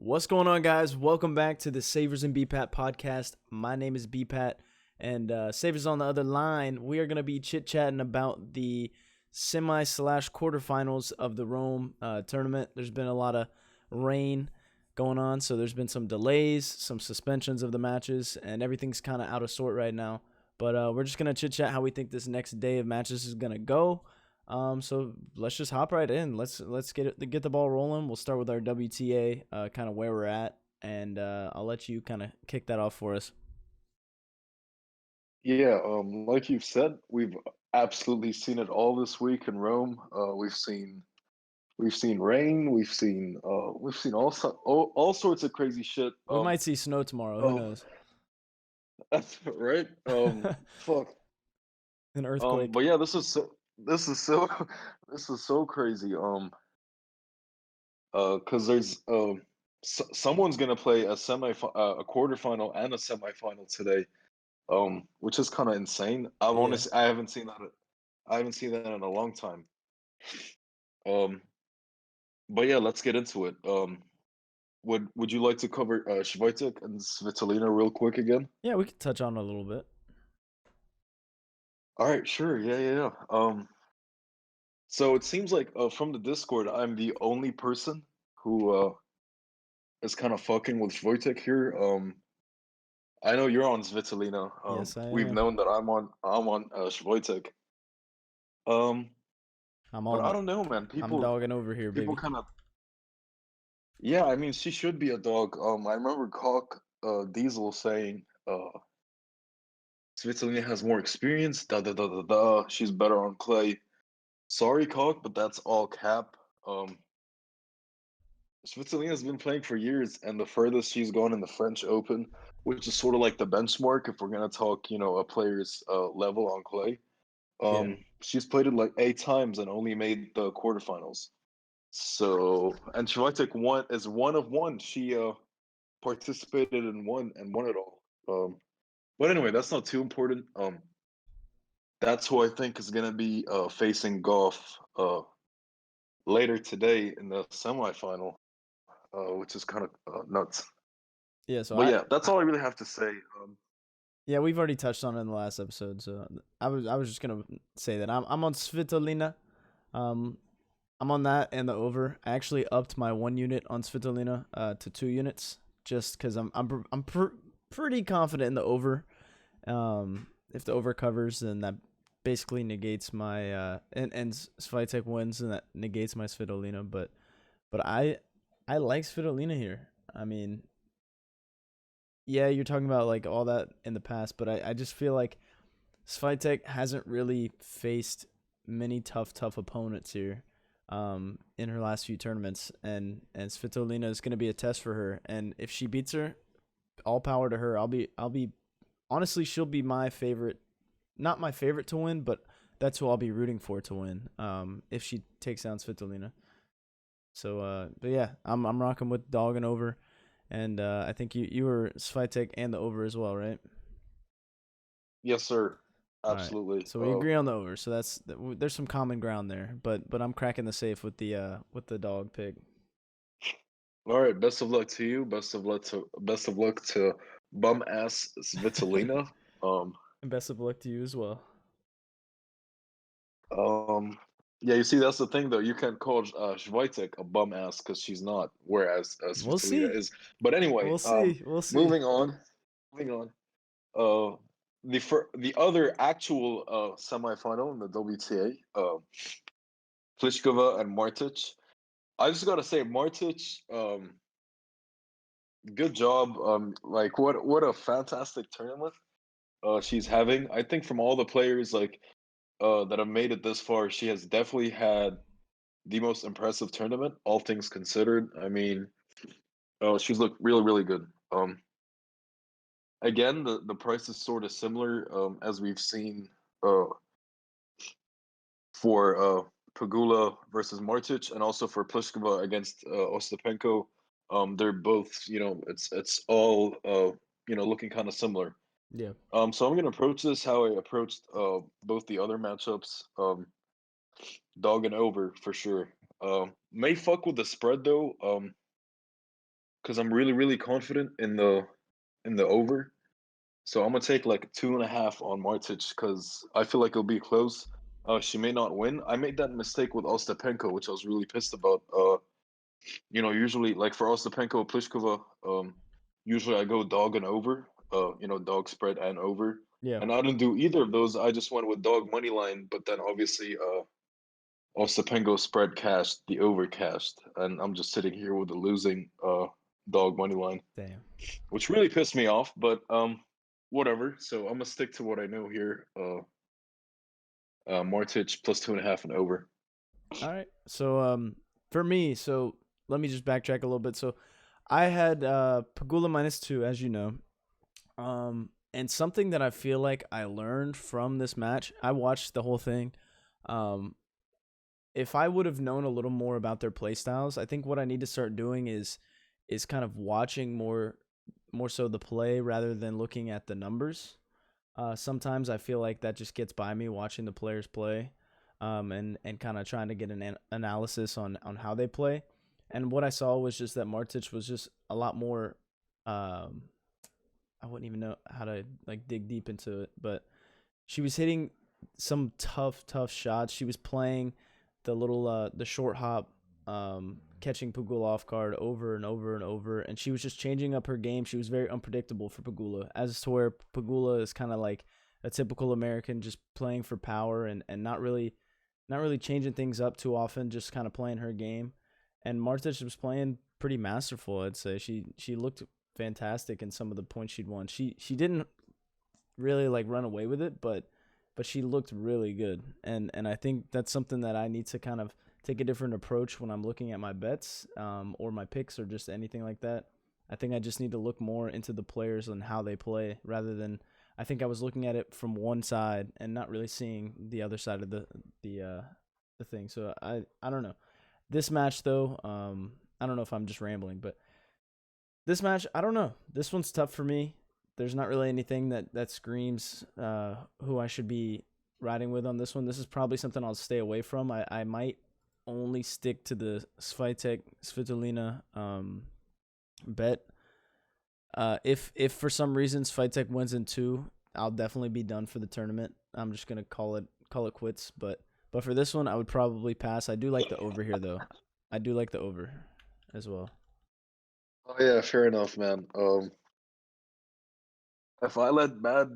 What's going on, guys? Welcome back to the Saiffers BPat podcast. My name is BPat, and Saiffers on the other line. We are going to be chit-chatting about the semi/quarterfinals of the Rome tournament. There's been a lot of rain going on, so there's been some delays, some suspensions of the matches, and everything's kind of out of sort right now. But we're just going to chit-chat how we think this next day of matches is going to go. So let's just hop right in. Let's get the ball rolling. We'll start with our WTA, kind of where we're at, and I'll let you kind of kick that off for us. Yeah, like you've said, we've absolutely seen it all this week in Rome. We've seen rain, we've seen all sorts of crazy shit. We might see snow tomorrow. Who Um, knows? that's right. Fuck. An earthquake. But yeah, this is so this is so crazy. 'Cause there's someone's gonna play a quarterfinal and a semifinal today. Which is kind of insane. Yeah. I haven't seen that. I haven't seen that in a long time. Um, but yeah, let's get into it. Would you like to cover Swiatek and Svitolina real quick again? Yeah, we could touch on it a little bit. All right, sure. Yeah. So it seems like from the Discord, I'm the only person who is kind of fucking with Swiatek here. I know you're on Svitolina. Yes, I We've am. known that I'm on Swiatek. Um, I'm but I on. don't know, man. I'm People dogging over here, people baby. kind of Yeah, I mean, she should be a dog. I remember Diesel saying, Switzerland has more experience, da da da da da. She's better on clay. Sorry, Cock, but that's all cap. Switzerland has been playing for years, and the furthest she's gone in the French Open, which is sort of like the benchmark if we're gonna talk, a player's level on clay. Yeah. She's played it like 8 times and only made the quarterfinals. So, and Swiatek is one of one. She participated in one and won it all. But anyway, that's not too important. That's who I think is gonna be facing GAUFF later today in the semifinal, which is kind of nuts. Yeah. So But yeah, that's I all I really have to say. yeah, we've already touched on it in the last episode. So I was just gonna say that I'm on Svitolina. Um, I'm on that and the over. I actually upped my 1 unit on Svitolina to 2 units just because pretty confident in the over. If the over covers, then that basically negates my and Swiatek wins, and that negates my Svitolina. But I like Svitolina here. I mean, yeah, you're talking about like all that in the past, but I just feel like Swiatek hasn't really faced many tough opponents here in her last few tournaments, and Svitolina is going to be a test for her, and if she beats her, all power to her. I'll be honestly, she'll be my favorite, not my favorite to win, but that's who I'll be rooting for to win if she takes down Svitolina. So but yeah, I'm rocking with dog and over, and I think you were Swiatek and the over as well, right? Yes, sir. All right. Absolutely. So we agree on the over. So there's some common ground there. But I'm cracking the safe with the dog pick. All right. Best of luck to you. Best of luck to bum ass Svitolina. Um, And best of luck to you as well. Um, yeah, you see, that's the thing, though. You can't call Swiatek a bum ass because she's not, whereas We'll Svitolina see. is. But anyway, We'll see. We'll see. moving on, moving on. The other actual semifinal in the WTA, Pliskova and Martic. I just gotta say, Martic, good job. Like what a fantastic tournament she's having. I think from all the players that have made it this far, she has definitely had the most impressive tournament, all things considered. I mean, she's looked really, really good. Again, the price is sort of similar as we've seen uh, for Pagula versus Martic, and also for Pliskova against Ostapenko. They're both, it's all looking kind of similar. Yeah. So I'm gonna approach this how I approached both the other matchups. Dog and over for sure. May fuck with the spread though. because I'm really confident in the over. So I'm gonna take like 2.5 on Martic because I feel like it'll be close. She may not win. I made that mistake with Ostapenko, which I was really pissed about. Usually like for Ostapenko, Pliskova, usually I go dog and over. Dog spread and over. Yeah. And I didn't do either of those. I just went with dog money line, but then obviously Ostapenko spread cashed, the over cashed, and I'm just sitting here with a losing dog money line, Damn. which really pissed me off. But whatever. So I'm gonna stick to what I know here. Martic plus 2.5 and over. All right. So for me, so let me just backtrack a little bit. So I had Pagula -2, as you know. And something that I feel like I learned from this match, I watched the whole thing. If I would have known a little more about their play styles, I think what I need to start doing is kind of watching more so the play rather than looking at the numbers. Sometimes I feel like that just gets by me watching the players play, and kind of trying to get an analysis on how they play. And what I saw was just that Martic was just a lot more. I wouldn't even know how to like dig deep into it, but she was hitting some tough shots. She was playing the little the short hop, catching Pagula off guard over and over and over, and she was just changing up her game. She was very unpredictable for Pagula, as to where Pagula is kind of like a typical American, just playing for power and not really changing things up too often, just kind of playing her game. And Martic was playing pretty masterful, I'd say. She looked fantastic in some of the points she'd won. She didn't really like run away with it, but she looked really good. And I think that's something that I need to kind of take a different approach when I'm looking at my bets, or my picks, or just anything like that. I think I just need to look more into the players and how they play, rather than, I think I was looking at it from one side and not really seeing the other side of the thing. So I don't know. This match though, I don't know if I'm just rambling, but this match, I don't know. This one's tough for me. There's not really anything that screams who I should be riding with on this one. This is probably something I'll stay away from. I might only stick to the Swiatek Svitolina bet. If for some reason Swiatek wins in 2, I'll definitely be done for the tournament. I'm just gonna call it quits. But for this one, I would probably pass. I do like the over here though. I do like the over as well. Oh yeah, fair enough, man. If I let bad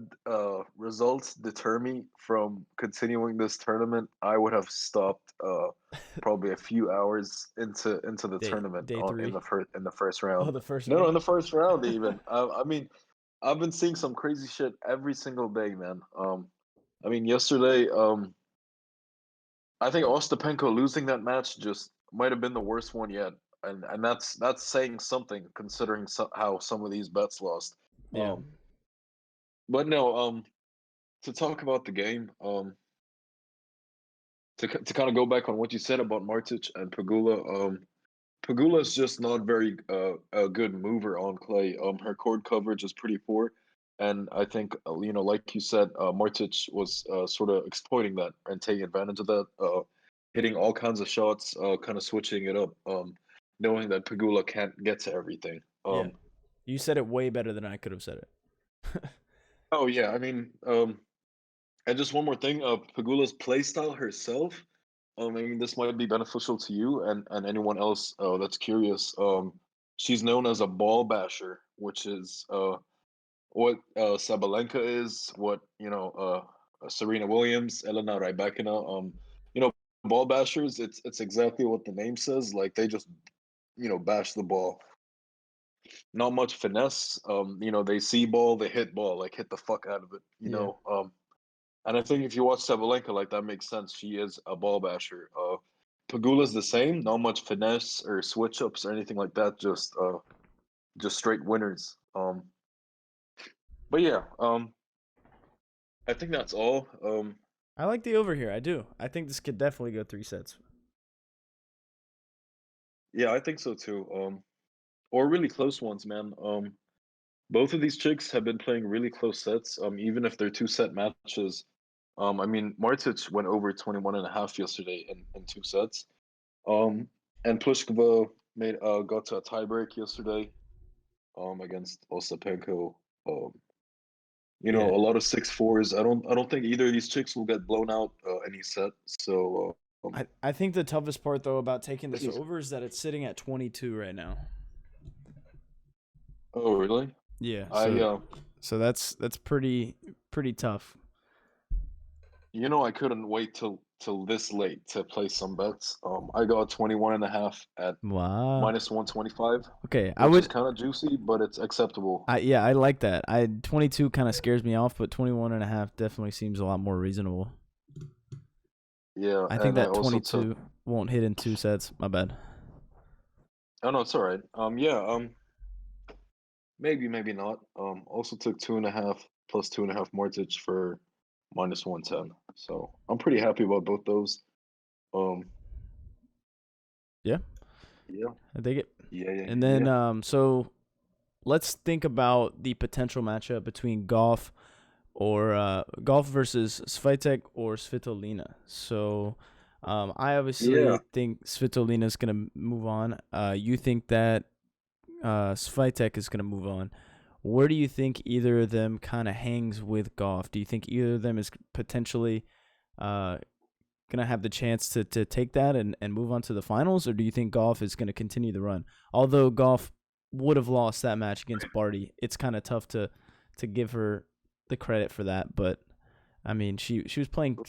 results deter me from continuing this tournament, I would have stopped probably a few hours into the tournament Day in 3. the first Oh, round. the first No, round. in the first round even. I mean, I've been seeing some crazy shit every single day, man. I mean, yesterday, I think Ostapenko losing that match just might have been the worst one yet, and that's saying something considering how some of these bets lost. Yeah. Um, but no, to talk about the game, to kind of go back on what you said about Martic and Pagula, Pagula is just not very a good mover on clay. Her court coverage is pretty poor, and I think like you said, Martic was sort of exploiting that and taking advantage of that, hitting all kinds of shots, kind of switching it up, knowing that Pagula can't get to everything. Yeah. You said it way better than I could have said it. Oh yeah, I mean, and just one more thing, Pagula's playstyle herself. I mean, this might be beneficial to you and anyone else that's curious. She's known as a ball basher, which is what Sabalenka is, what Serena Williams, Elena Rybakina. You know, ball bashers. It's exactly what the name says. Like they just bash the ball. Not much finesse. They see ball, they hit ball, like hit the fuck out of it. Yeah. And I think if you watch Sabalenka, like that makes sense. She is a ball basher. Pagula's the same. Not much finesse or switch ups or anything like that. Just straight winners. But yeah, I think that's all. I like the over here. I do. I think this could definitely go 3 sets. Yeah, I think so too. Or really close ones, man. Both of these chicks have been playing really close sets. Even if they're 2-set matches. I mean, Martic went over 21.5 yesterday in 2 sets. And Pliskova got to a tiebreak yesterday against Ostapenko. Yeah. A lot of 6-4s. I don't think either of these chicks will get blown out any set. So I think the toughest part though about taking this this is. over is that it's sitting at 22 right now. Oh, really? Yeah, I so that's pretty tough. I couldn't wait till this late to place some bets. I got 21.5 at Wow. minus 125, Okay, I which is would kind of juicy, but it's acceptable. I like that. 22 kind of scares me off, but 21.5 definitely seems a lot more reasonable. Yeah, I think and I that also took. 22 won't hit in two sets. My bad. Oh no, it's all right. Yeah. Maybe not. Also took 2.5 plus 2.5 mortgage for minus 110. So I'm pretty happy about both those. Um, Yeah, yeah, I think it. yeah, yeah, And yeah. then so let's think about the potential matchup between GAUFF or GAUFF versus Swiatek or Svitolina. So I Yeah. obviously think Svitolina is going to move on. You think that Swiatek is going to move on. Where do you think either of them kind of hangs with GAUFF? Do you think either of them is potentially uh, going to have the chance to take that and move on to the finals, or do you think GAUFF is going to continue the run? Although GAUFF would have lost that match against Barty, it's kind of tough to give her the credit for that. But I mean, she was playing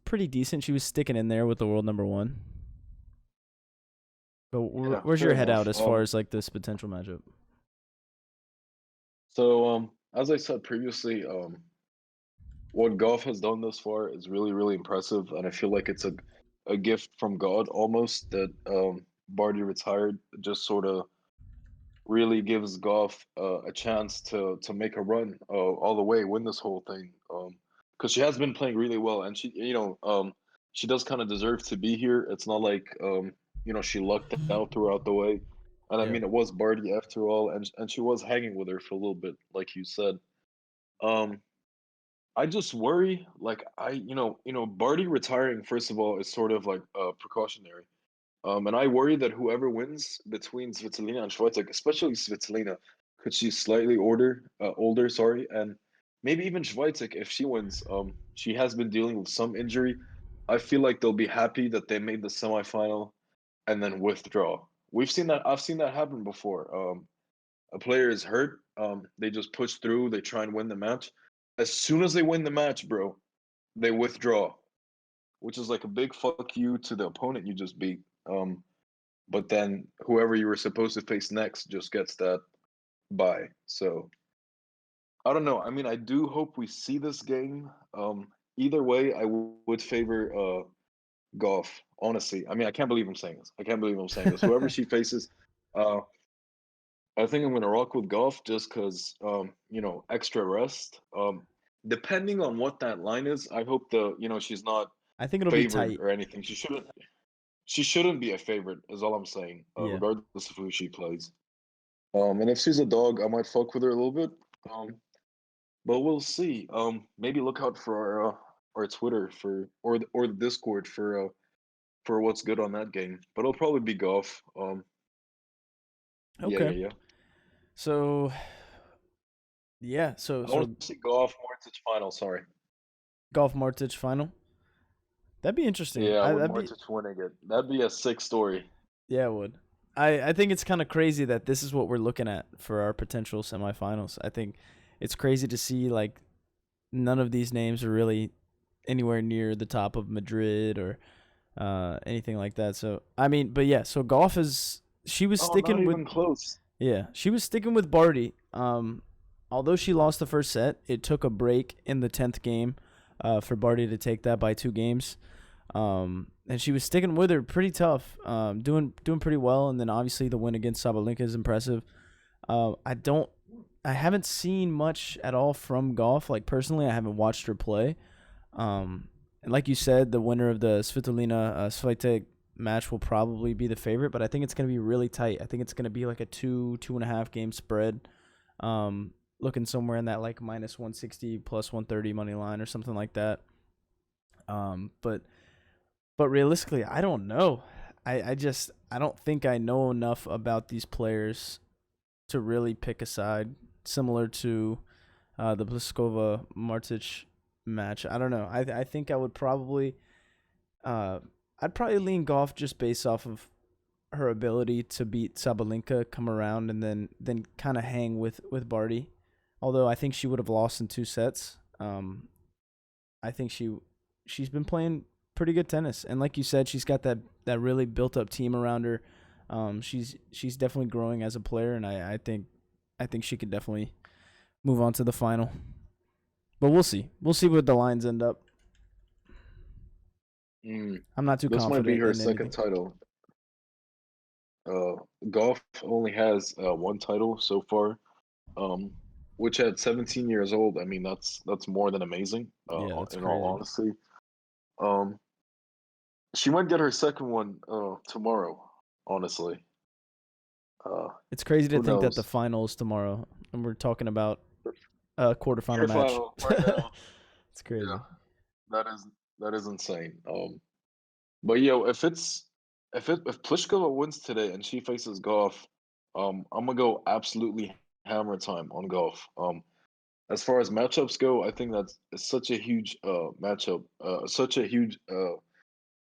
pretty decent. She was sticking in there with the world number one. But Yeah, where's fair your head out enough. as far as like this potential matchup? So as I said previously, what golf has done thus far is really, really impressive, and I feel like it's a gift from God almost that Barty retired. Just sort of really gives golf a chance to make a run all the way, win this whole thing. Because she has been playing really well, and she does kind of deserve to be here. It's not like she lucked out throughout the way, and I Yeah. mean it was Barty after all, and she was hanging with her for a little bit, like you said. Um, I just worry, like Barty retiring first of all is sort of like precautionary. And I worry that whoever wins between Svitolina and Schweitek, especially Svitolina, because she's slightly older, sorry, and maybe even Schweitek, if she wins, she has been dealing with some injury. I feel like they'll be happy that they made the semifinal and then withdraw. I've seen that happen before. A player is hurt, they just push through, they try and win the match. As soon as they win the match, bro, they withdraw, which is like a big fuck you to the opponent you just beat. But then whoever you were supposed to face next just gets that bye. So I don't know. I mean, I do hope we see this game. Either way, I would favor golf. Honestly, I mean, I can't believe I'm saying this. I can't believe I'm saying this. Whoever she faces, uh, I think I'm gonna rock with golf just because extra rest. Depending on what that line is, I hope she's not I think it'll be favored tight. or anything. She shouldn't be a favorite, is all I'm saying, Yeah. regardless of who she plays. And if she's a dog, I might fuck with her a little bit. Um, but we'll see. Maybe look out for our Twitter or the Discord for what's good on that game. But it'll probably be golf. Yeah, Okay. yeah, yeah. So yeah, I want to see golf Mortich final. Sorry. GAUFF Martic final. That'd be interesting. Yeah, with That'd be Mortich winning it, that'd be a sick story. Yeah, it would. I think it's kind of crazy that this is what we're looking at for our potential semifinals. I think it's crazy to see like none of these names are really anywhere near the top of Madrid or anything like that. So I mean, but yeah, so GAUFF is she was Oh, not sticking with even close. she was sticking with Barty. Although she lost the first set, it took a break in the 10th game for Barty to take that by 2 games. And she was sticking with her pretty tough, doing pretty well. And then obviously the win against Sabalenka is impressive. I haven't seen much at all from GAUFF. Like personally, I haven't watched her play. And like you said, the winner of the Svitolina Swiatek match will probably be the favorite, but I think it's gonna be really tight. I think it's gonna be like a 2.5 game spread. Looking somewhere in that like minus 160 plus 130 money line or something like that. But realistically, I don't know. I don't think I know enough about these players to really pick a side. Similar to the Pliskova Martic match. I don't know. I think I would probably I'd probably lean Gauff just based off of her ability to beat Sabalenka, come around, and then kind of hang with Barty. Although I think she would have lost in 2 sets. I think she's been playing pretty good tennis, and like you said, she's got that really built up team around her. She's definitely growing as a player, and I think she could definitely move on to the final. But we'll see. We'll see what the lines end up. I'm not too This might be confident her in second anything. title. Gauff only has one title so far, um, which at 17 years old, I mean that's more than amazing. Yeah, that's In all crazy. honesty, um, she might get her second one tomorrow. Honestly, uh, It's crazy to who think that the knows? final is tomorrow, and we're talking about a quarterfinal match. Quarterfinal right now. It's Yeah, crazy. that is that is insane. But yo, if Pliskova wins today and she faces Gauff, I'm gonna go absolutely hammer time on Gauff. As far as matchups go, I think that's such a huge matchup, such a huge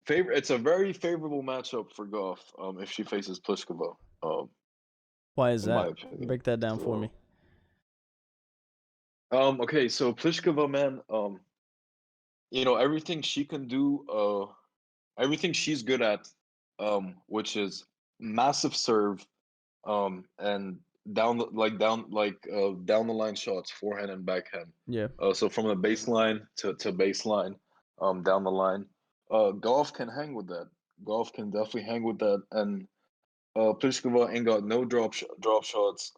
favor. It's a very favorable matchup for Gauff. If she faces Pliskova, Why is in my that? opinion. Break that down for me. So, okay, so Pliskova, man, everything she can do, everything she's good at, which is massive serve, and down the line shots, forehand and backhand. Yeah. So from the baseline to baseline, down the line, Golf can hang with that. Golf can definitely hang with that, and Pliskova ain't got no drop shots.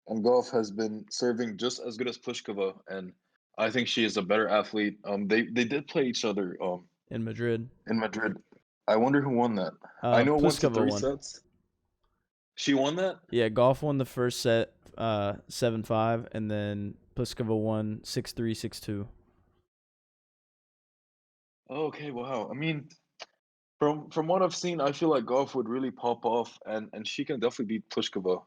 And Golf has been serving just as good as Pliskova, and I think she is a better athlete. They did play each other In Madrid. in Madrid. I wonder who won that. I know it went to Pliskova three won. sets. She won that? Yeah, Gauff won the first set 7-5, and then Pliskova won 6-3, 6-2. Okay, wow. I mean, from what I've seen, I feel like Golf would really pop off, and she can definitely beat Pliskova.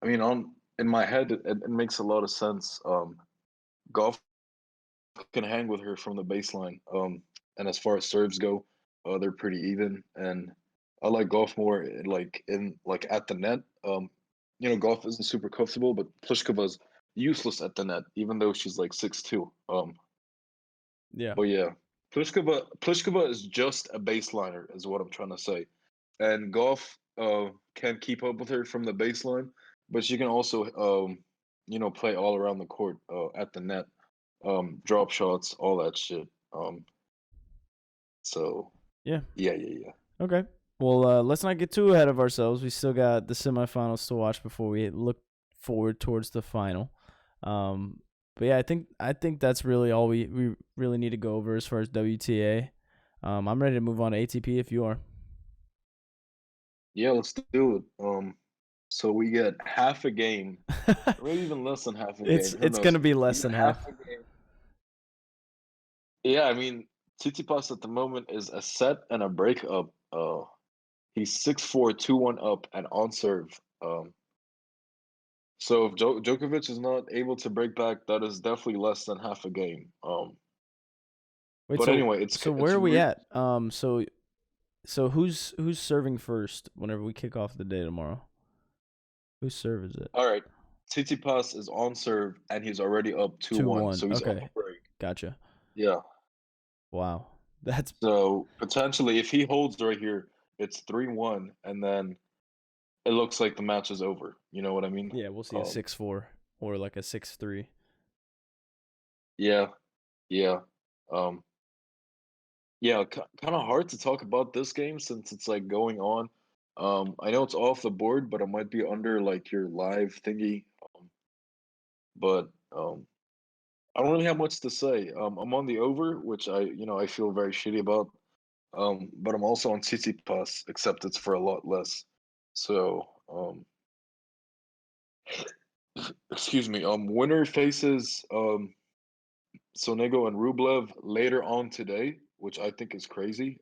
I mean, on in my head, it makes a lot of sense. Golf can hang with her from the baseline. And as far as serves go, they're pretty even. And I like Golf more like at the net. Golf isn't super comfortable, but Pliskova's useless at the net, even though she's like 6'2". Yeah. But yeah, Pliskova is just a baseliner, is what I'm trying to say. And Golf can keep up with her from the baseline, but she can also play all around the court at the net, drop shots, all that shit. So Yeah. yeah. Okay. Well, let's not get too ahead of ourselves. We still got the semifinals to watch before we look forward towards the final. But yeah, I think that's really all we really need to go over as far as WTA. I'm ready to move on to ATP if you are. Yeah, let's do it. So we get half a game, or maybe even less than half a it's game. Who it's knows? gonna be We less get than half half. a game. Yeah, I mean, Tsitsipas at the moment is a set and a break up. He's 6-4, 2-1 up and on serve. So if Djokovic is not able to break back, that is definitely less than half a game. Wait, But so anyway, where it's are we weird. at? So who's serving first whenever we kick off the day tomorrow? Whose serve is it? All right, Tsitsipas is on serve and he's already up 2-1, 2-1. so he's up a Okay, break. gotcha. Yeah. Wow, that's So potentially, if he holds right here, it's 3-1, and then it looks like the match is over. You know what I mean? yeah. We'll see a Um, 6-4 or like a 6-3. yeah, yeah. Um, Yeah, kind of hard to talk about this game since it's like going on. I know it's off the board, but it might be under like your live thingy. But I don't really have much to say. I'm on the over, which I feel very shitty about. But I'm also on Tsitsipas, except it's for a lot less. So, excuse me. Winner faces Sonego and Rublev later on today, which I think is crazy.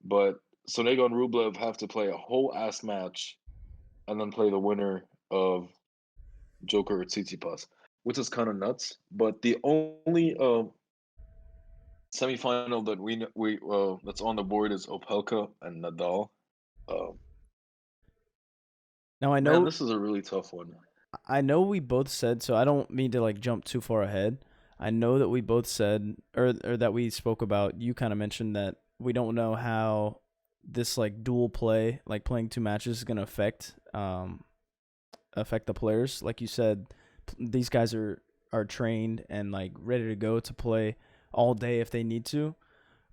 But Sonego and Rublev have to play a whole ass match and then play the winner of Joker or Tsitsipas, which is kind of nuts. But the only semifinal that we that's on the board is Opelka and Nadal. Um, Now I Man, know this is a really tough one. we both said, so I don't mean to like jump too far ahead. I know that we both said, or that we spoke about. You kind of mentioned that we don't know how this like dual play, like playing two matches, is gonna affect the players. Like you said, these guys are trained and like ready to go to play all day if they need to.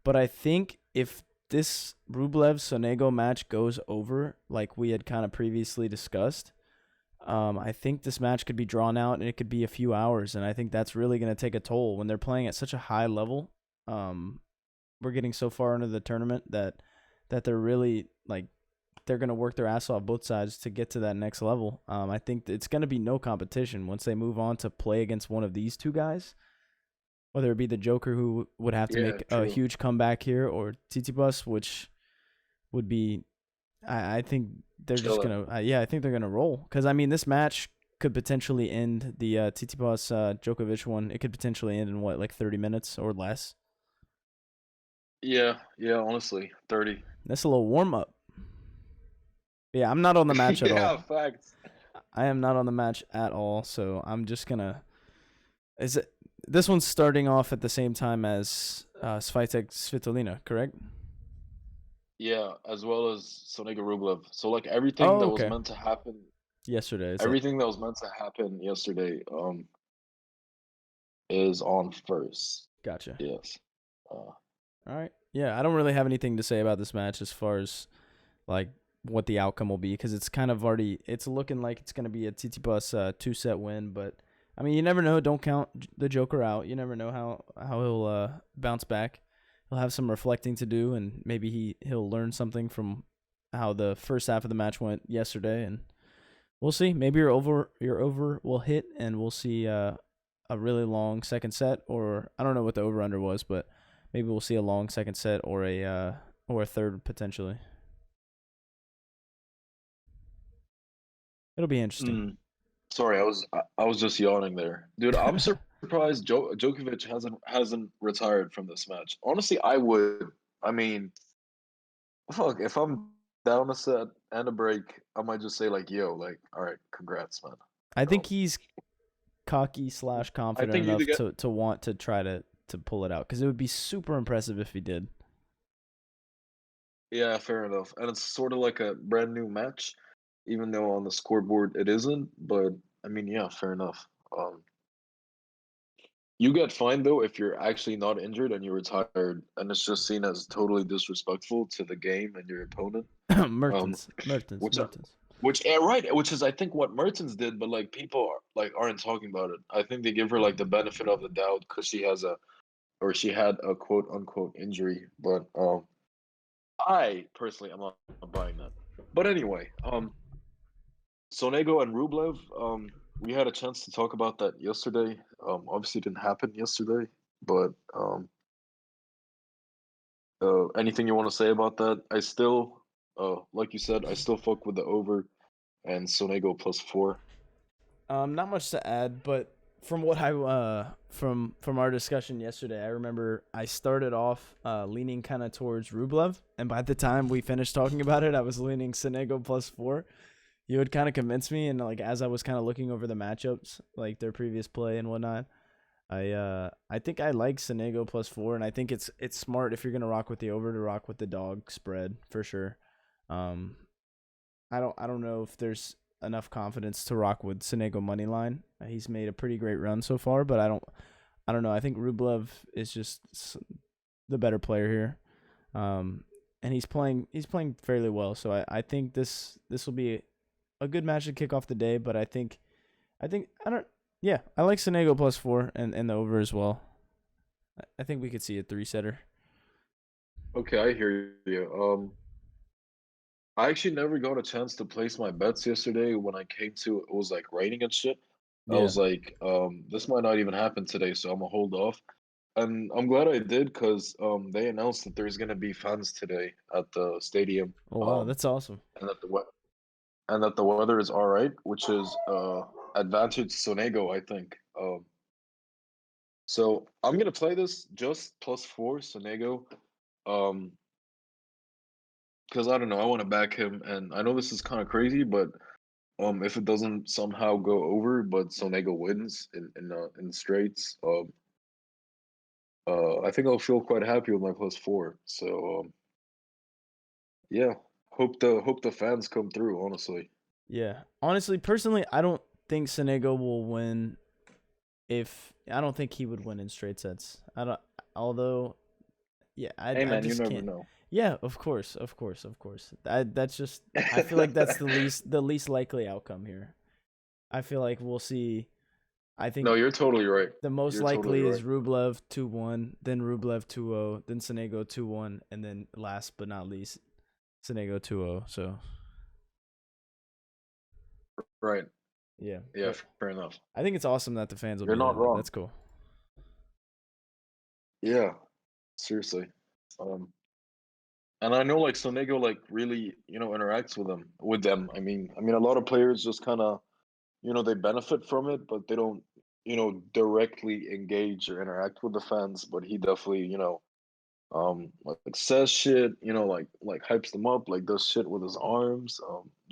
But I think if this Rublev Sonego match goes over, like we had kind of previously discussed, I think this match could be drawn out and it could be a few hours, and I think that's really going to take a toll when they're playing at such a high level. We're getting so far into the tournament that they're really like they're going to work their ass off both sides to get to that next level. I think it's going to be no competition once they move on to play against one of these two guys, whether it be the Joker who would have to Yeah, make a true. huge comeback here, or Tsitsipas, which would be, I think they're just Chilling. gonna, I think they're gonna roll. Because I mean, this match could potentially end the Tsitsipas Djokovic one. It could potentially end in what, like 30 minutes or less. Yeah, yeah, honestly, 30. That's a little warm up. Yeah, I'm not on the match at Yeah, all. facts. I am not on the match at all. So I'm just gonna. Is it this one's starting off at the same time as Swiatek Svitolina, correct? Yeah, as well as Sonego Rublev. So like everything Oh, that was okay. meant to happen, Yesterday, is it? everything that was meant to happen yesterday, is on first. Gotcha. Yes. All right. Yeah, I don't really have anything to say about this match as far as like what the outcome will be, because it's kind of already it's looking like it's going to be a Tsitsipas 2-set win, but I mean, you never know. Don't count the Joker out. You never know how he'll bounce back. He'll have some reflecting to do, and maybe he'll learn something from how the first half of the match went yesterday, and we'll see. Maybe your over will hit, and we'll see a really long second set, or I don't know what the over under was, but maybe we'll see a long second set or a third potentially. It'll be interesting. Sorry, I was just yawning there, dude. I'm surprised Djokovic hasn't retired from this match. Honestly, I would. I mean, fuck, if I'm down a set and a break, I might just say like, "Yo, like, all right, congrats, man." I think Um, he's cocky / I confident think you enough get. to want to try to pull it out, because it would be super impressive if he did. Yeah, fair enough. And it's sort of like a brand new match, even though on the scoreboard it isn't. But I mean, yeah, fair enough. Um, you get fined though if you're actually not injured and you're retired, and it's just seen as totally disrespectful to the game and your opponent. Um, which Mertens. yeah, right, which is I think what Mertens did, but like people aren't talking about it. I think they give her like the benefit of the doubt because she had a quote unquote injury, but I personally am not buying that. But anyway, Sonego and Rublev, we had a chance to talk about that yesterday. Obviously, it didn't happen yesterday, but anything you want to say about that? I still, like you said, I still fuck with the over and Sonego +4. Not much to add, but from what I from our discussion yesterday, I remember I started off leaning kind of towards Rublev, and by the time we finished talking about it, I was leaning Sonego +4. You would kind of convince me, and like as I was kind of looking over the matchups, like their previous play and whatnot, I think I like Sonego +4, and I think it's smart if you're gonna rock with the over to rock with the dog spread for sure. Um, I don't know if there's enough confidence to rock with Sonego money line. He's made a pretty great run so far, but I don't know. I think Rublev is just the better player here. And he's playing fairly well. So I think this will be a good match to kick off the day, but I think I don't yeah, I like Sonego +4 and the over as well. I think we could see a 3-setter. Okay, I hear you. I actually never got a chance to place my bets yesterday when I came to it was like raining and shit. I Yeah. was like, this might not even happen today, so I'm gonna hold off. and I'm glad I did because they announced that there's gonna be fans today at the stadium. Oh wow, that's awesome. And that the weather is all right, which is advantage Sonego, I think. So I'm gonna play this just +4 Sonego, um, because I don't know, I want to back him, and I know this is kind of crazy, but if it doesn't somehow go over, but Sonego wins in straights, I think I'll feel quite happy with my +4. So yeah, hope the fans come through. Honestly, Yeah, honestly, personally, I don't think Sonego will win. I don't think he would win in straight sets. I don't. Although, yeah, hey I man, you just never can't. know. Yeah, of course, of course, of course. That's just. I feel like that's the least likely outcome here. I feel like we'll see. I No, think you're totally right. the most You're totally likely is right. Rublev 2-1, then Rublev 2-0, then Sonego 2-1, and then last but not least, Sonego 2-0. So Right. yeah, Yeah, but fair enough. I think it's awesome that the fans will You're be there not though. wrong. That's cool. Yeah, seriously. Um, and I know like Sonego like really, interacts with them. I mean a lot of players just kind of, they benefit from it, but they don't, directly engage or interact with the fans, but he definitely, like says shit, like hypes them up, like does shit with his arms,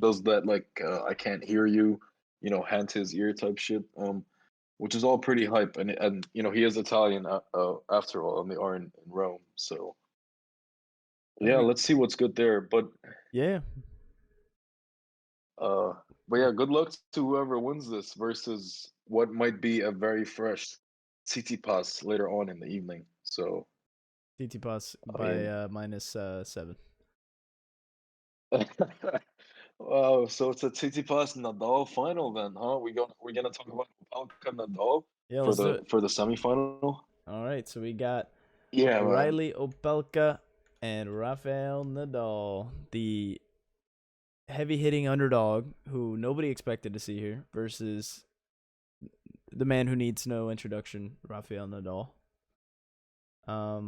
does that like I can't hear you, hand to his ear type shit. Which is all pretty hype, and he is Italian after all, and they are in Rome. So I yeah, mean, let's see what's good there. yeah. Uh, but yeah, good luck to whoever wins this versus what might be a very fresh Tsitsipas later on in the evening. So TTPass I by mean, -7. wow. So it's a Tsitsipas Nadal final then, huh? We're gonna talk about Opelka Nadal Yeah, for let's do the it. for the semifinal. All right, so we got Yeah, man. Riley Opelka and Rafael Nadal, the heavy hitting underdog who nobody expected to see here, versus the man who needs no introduction, Rafael Nadal.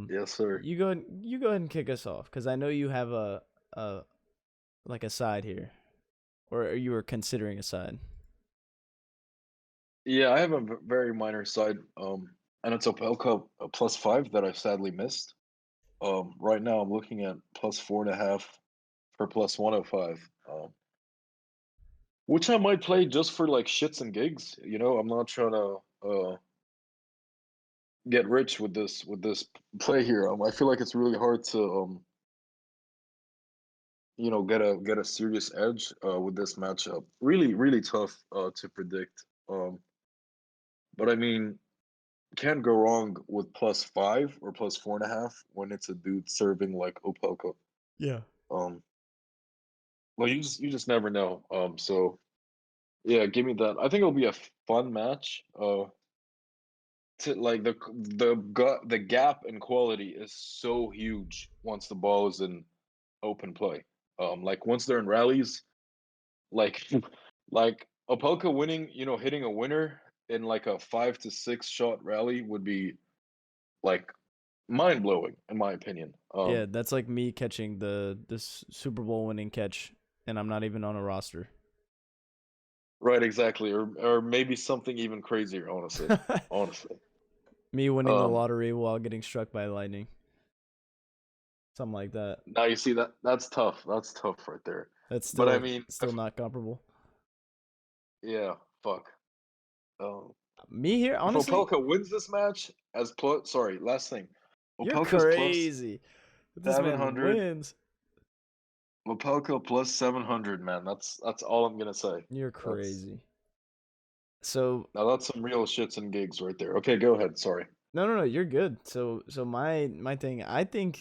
Yes, sir. You go ahead and kick us off because I know you have a like a side here, or you were considering a side. Yeah, I have a very minor side, and it's Opelka +5 that I sadly missed. Right now I'm looking at +4.5 for +105, which I might play just for like shits and gigs. I'm not trying to get rich with this play here. I feel like it's really hard to get a serious edge with this matchup. Really, really tough to predict. But I mean, can't go wrong with +5 or +4.5 when it's a dude serving like Opelka. Yeah. Um, well, you just never know. So yeah, give me that. I think it'll be a fun match. To like the gap in quality is so huge once the ball is in open play. Like once they're in rallies, like like Opelka winning, hitting a winner in like a 5 to 6 shot rally would be like mind blowing in my opinion. Yeah, that's like me catching this Super Bowl winning catch, and I'm not even on a roster. Right, exactly, or maybe something even crazier. Honestly. Me winning the Um, lottery while getting struck by lightning, something like that. Now you see that's tough. That's tough right there. That's But I mean, still not comparable. yeah, fuck. Um, Me here, if honestly, Opelka wins this match as plus, sorry, last thing, you're Opelka's plus crazy. If this seven man hundred. wins, Opelka plus 700, man. That's all I'm gonna say. you're That's crazy. So Now that's some real shits and gigs right there. Okay, go ahead. Sorry. no, you're good. So my thing, I think,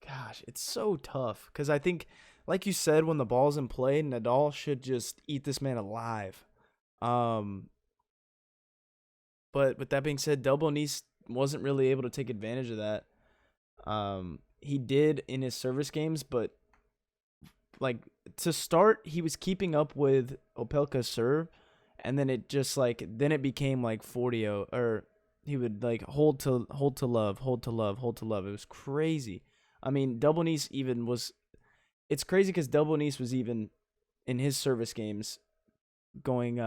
gosh, it's so tough because I think, like you said, when the ball's in play, Nadal should just eat this man alive. Um, but with that being said, Double Nice wasn't really able to take advantage of that. He did in his service games, but like to start, he was keeping up with Opelka's serve, and then it just like then it became like 40-0 or like hold to love, hold to love, hold to love. It was crazy. I mean, Double Nice even was. It's crazy because Double Nice was even in his service games going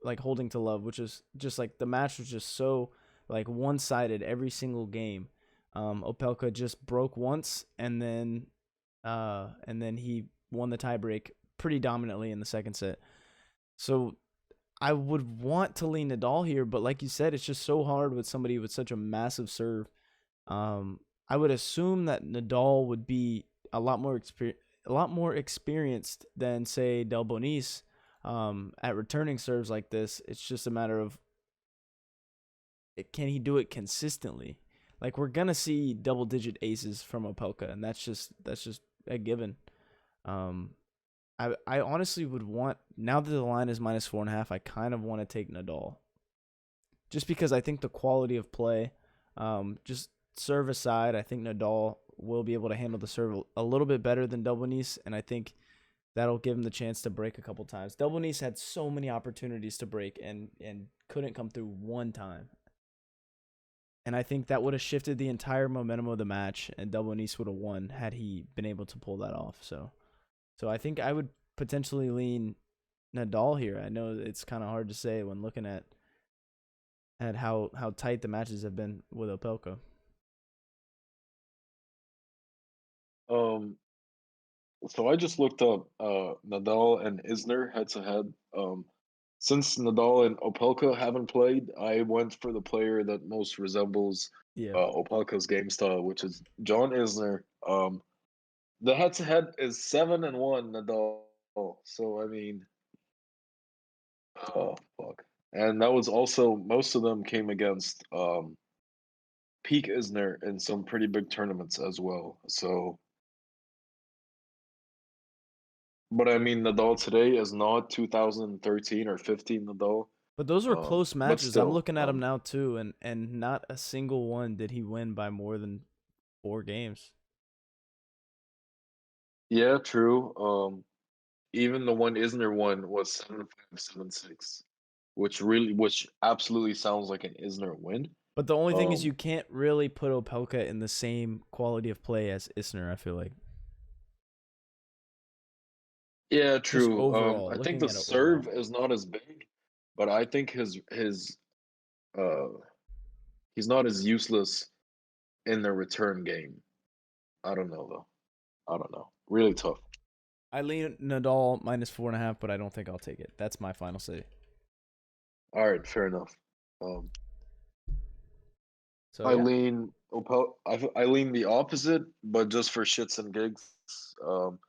like holding to love, which is just like the match was just so like one sided every single game. Opelka just broke once and then he won the tiebreak pretty dominantly in the second set. So I would want to lean Nadal here, but like you said, it's just so hard with somebody with such a massive serve. I would assume that Nadal would be a lot more experienced than say Del Bonis at returning serves like this. It's just a matter of can he do it consistently? Like we're gonna see double digit aces from Opelka, and that's just a given. Um, I honestly would want now that the line is -4.5. I kind of want to take Nadal, just because I think the quality of play, just serve aside, I think Nadal will be able to handle the serve a little bit better than Delbonis, and I think that'll give him the chance to break a couple times. Delbonis had so many opportunities to break and couldn't come through one time. And I think that would have shifted the entire momentum of the match, and Delbonis would have won had he been able to pull that off. So I think I would potentially lean Nadal here. I know it's kind of hard to say when looking at how tight the matches have been with Opelka. Um, so I just looked up Nadal and Isner head to head. Since Nadal and Opelka haven't played, I went for the player that most resembles Yeah. Opelka's game style, which is John Isner. The head to head is 7-1 Nadal. So I mean, oh fuck. And that was also most of them came against peak Isner in some pretty big tournaments as well. So but I mean Nadal today is not 2013 or 15 Nadal. But those were close But matches. I'm still, looking at him now too, and not a single one did he win by more than 4 games. yeah, true. Even the one Isner one was 7-5, 7-6, which absolutely sounds like an Isner win. But the only thing is Um, you can't really put Opelka in the same quality of play as Isner, I feel like. yeah, Just true. overall, I think looking the at it overall. serve is not as big, but I think uh he's not as useless in the return game. I don't know though. I don't know. Really tough. I lean Nadal -4.5, but I don't think I'll take it. That's my final say. All right, fair enough. Um, So I yeah. lean I lean the opposite, but just for shits and gigs. Um,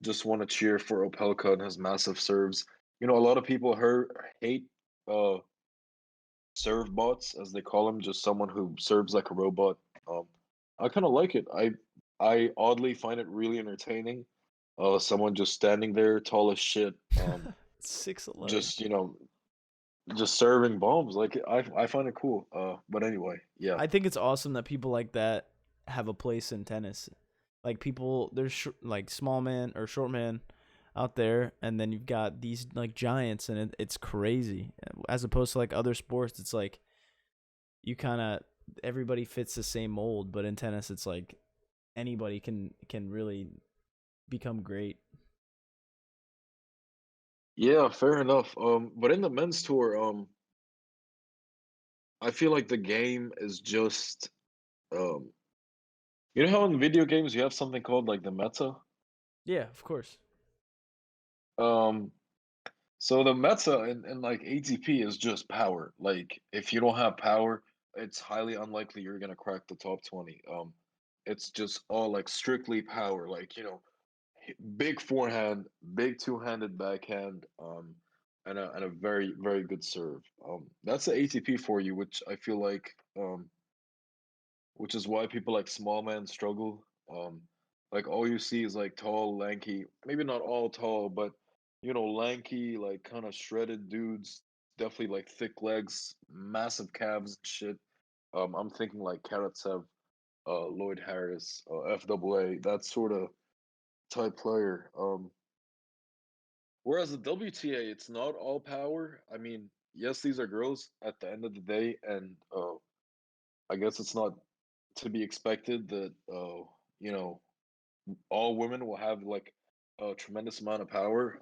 just want to cheer for Opelka and his massive serves. You know, a lot of people hate uh serve bots as they call him, just someone who serves like a robot. Um, I kind of like it. I oddly find it really entertaining. Someone just standing there, tall as shit. 6'11". Just just serving bombs. Like I find it cool. But anyway, yeah. I think it's awesome that people like that have a place in tennis. Like people, there's like small man or short man out there, and then you've got these like giants, and it's crazy. As opposed to like other sports, it's like you kind of everybody fits the same mold, but in tennis, it's like anybody can really become great. Yeah, fair enough. But in the men's tour, I feel like the game is just um you know how in video games you have something called like the meta? Yeah, of course. Um so the meta in like ATP is just power. Like if you don't have power, it's highly unlikely you're gonna crack the top 20. It's just all like strictly power, like big forehand, big two-handed backhand, and a very, very good serve. That's the ATP for you, which I feel like which is why people like small men struggle. Like all you see is like tall, lanky, maybe not all tall, but lanky, like kind of shredded dudes, definitely like thick legs, massive calves and shit. I'm thinking like Karatsev, Lloyd Harris, FAA, that sort of type player. Whereas the WTA, it's not all power. I mean, yes, these are girls at the end of the day, and I guess it's not to be expected that you know, all women will have like a tremendous amount of power.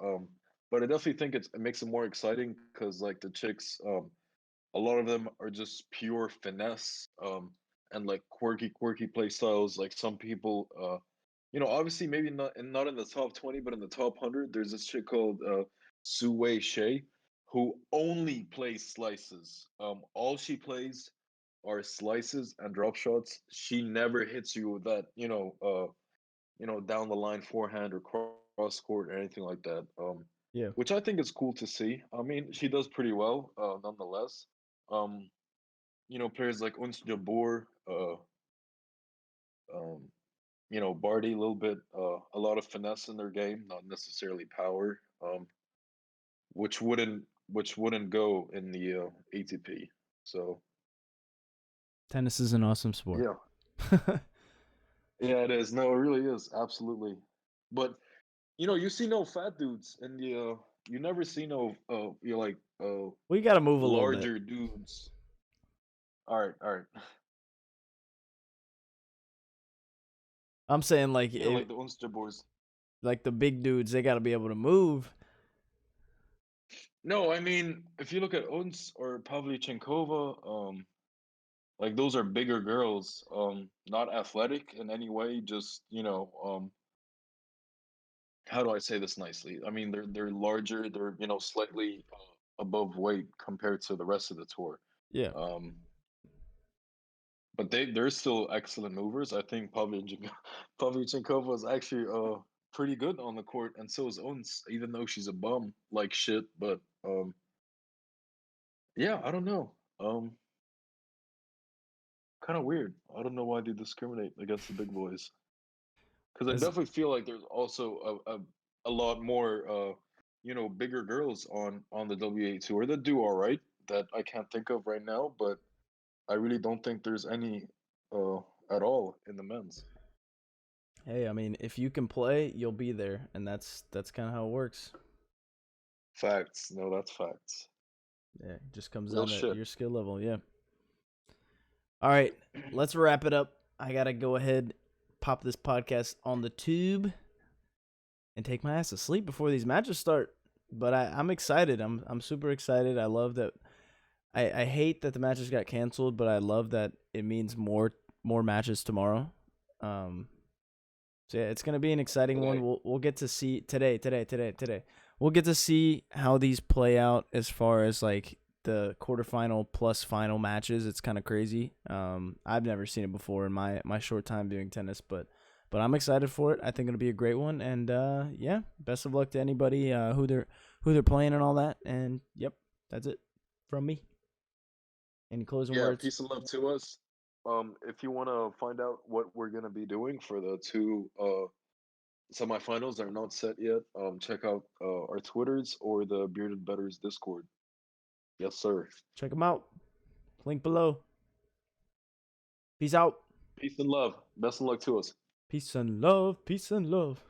But I definitely think it makes it more exciting because like the chicks, a lot of them are just pure finesse, and like quirky play styles. Like some people, obviously maybe not in the top 20, but in the top 100, there's this chick called Su Wei Shea, who only plays slices. All she plays are slices and drop shots. She never hits you with that, down the line forehand or cross court or anything like that. Yeah. Which I think is cool to see. I mean, she does pretty well, nonetheless. Um, players like Uns Jabeur, um, Barty, a little bit, a lot of finesse in their game, not necessarily power, which wouldn't go in the ATP. So Tennis is an awesome sport. yeah, yeah, it is. No, it really is, absolutely. But you see no fat dudes, and you never see no you like We got to move a little bit. larger dudes. All right, all right. I'm saying like Yeah, like the Unster boys. like the big dudes, they got to be able to move. No, I mean, if you look at Uns or Pavlyuchenkova, like those are bigger girls, not athletic in any way, just, how do I say this nicely? I mean, they're larger, they're, slightly above weight compared to the rest of the tour. Yeah. Um, but they're still excellent movers. I think Pavlyuchenkova is actually pretty good on the court, and so is Ons, even though she's a bum like shit. But yeah, I don't know. Kind of weird. I don't know why they discriminate against the big boys. Because I definitely feel like there's also a lot more bigger girls on the WA tour that do all right that I can't think of right now, but I really don't think there's any uh at all in the men's. Hey, I mean, if you can play, you'll be there, and that's kind of how it works. Facts. No, that's facts. Yeah, it just comes Real down to shit. your skill level. Yeah. All right, let's wrap it up. I gotta go ahead, pop this podcast on the tube, and take my ass to sleep before these matches start. But I'm excited. I'm super excited. I love that. I hate that the matches got canceled, but I love that it means more matches tomorrow. So yeah, it's gonna be an exciting one. We'll get to see today. We'll get to see how these play out as far as like the quarterfinal plus final matches. It's kind of crazy. I've never seen it before in my short time doing tennis, but I'm excited for it. I think it'll be a great one, and yeah, best of luck to anybody who they're playing and all that. And yep, that's it from me. Any closing words? Peace and love to us. If you want to find out what we're gonna be doing for the two semifinals that are not set yet, check out our Twitters or the Bearded Betters Discord. Yes, sir. Check them out. Link below. Peace out. Peace and love. Best of luck to us. Peace and love. Peace and love.